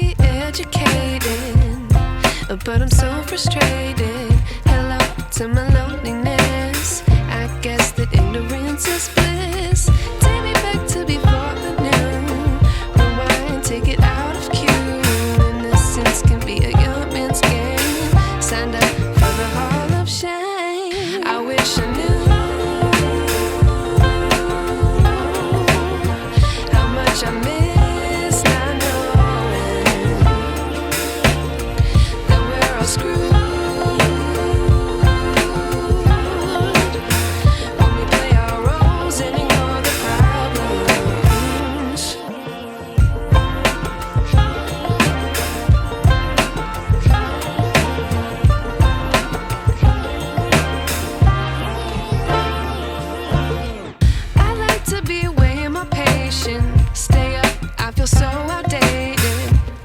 be educated, but I'm so frustrated. Hello to my loneliness. I guess that ignorance is bliss. Take me back to before I knew. Rewind, take it out of cue. Innocence can be a young man's game. Signed up for the hall of shame. I wish I knew how much I miss not knowing that we're all screwed when we play our roles and ignore the problems. I like to be away in my patience. Stay up, I feel so outdated.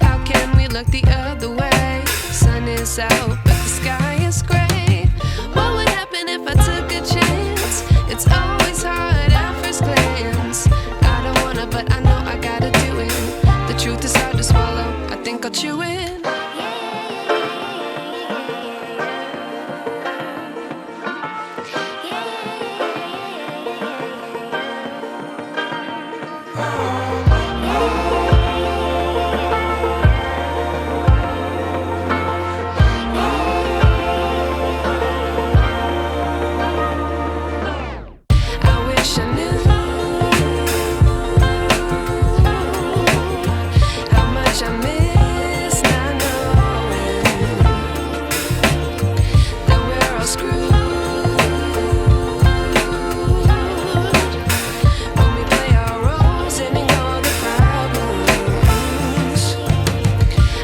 How can we look the other way? Sun is out, but the sky is gray. What would happen if I took a chance? It's always hard at first glance. I don't wanna, but I know I gotta do it. The truth is hard to swallow, I think I'll chew it. I wish I knew how much I miss not knowing that we're all screwed when we play our roles and ignore the problems.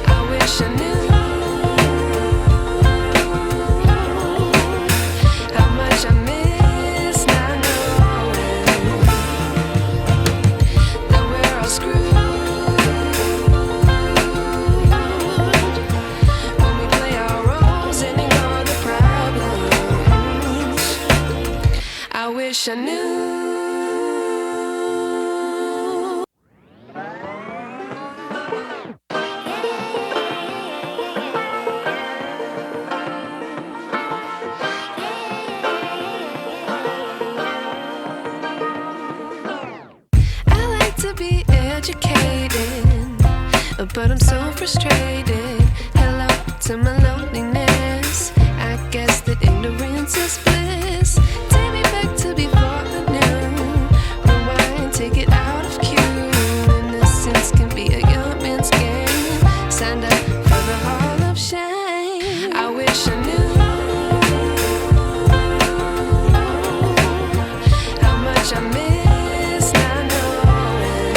I wish I knew how much I miss not knowing that we're all screwed when we play our roles and ignore the problems. I wish I knew. I like to be educated, but I'm so frustrated. Hello to my loneliness. I guess that ignorance is bliss. Take me back to before I knew. Rewind, take it out of cue. Innocence can be a young man's game. Signed up for the hall of shame. I wish I knew how much I miss not knowing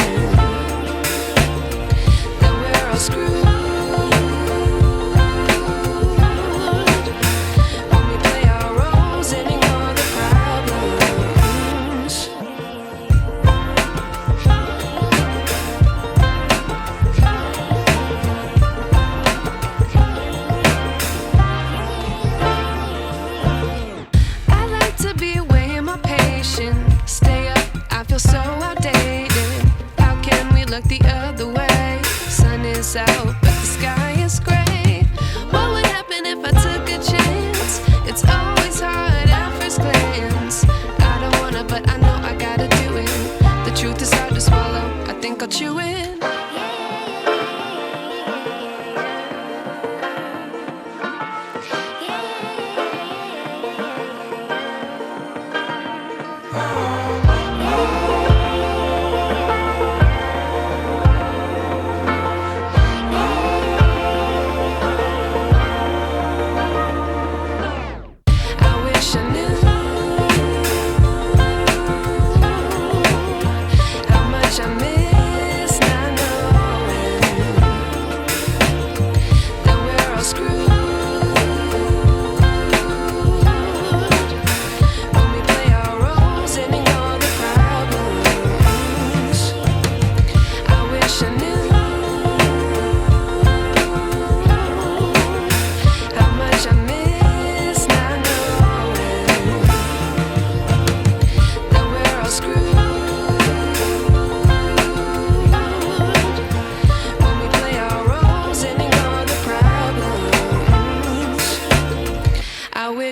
that we're all screwed when we play our roles and ignore the problems. I like to be away in my patience. Stay up, I feel so outdated. How can we look the other way? Sun is out, but the sky is gray. What would happen if I took a chance? It's always hard at first glance. I don't wanna, but I know I gotta do it. The truth is hard to swallow, I think I'll chew it. I wish I knew how much I miss not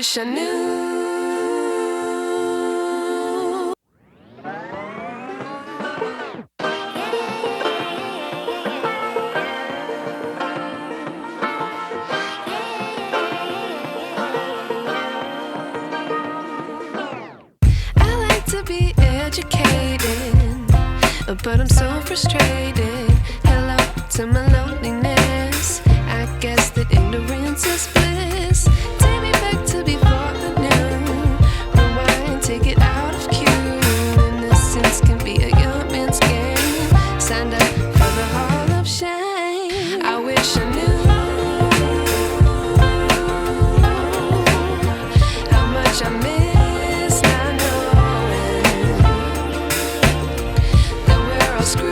wish I knew. I like to be educated, but I'm so frustrated. Hello to my loneliness. I guess that ignorance is bliss. Take me back to before the noon. Rewind, take it out of cue. Innocence can be a young man's game. Signed up for the hall of shame. I wish I knew how much I miss not knowing that we're all screwed.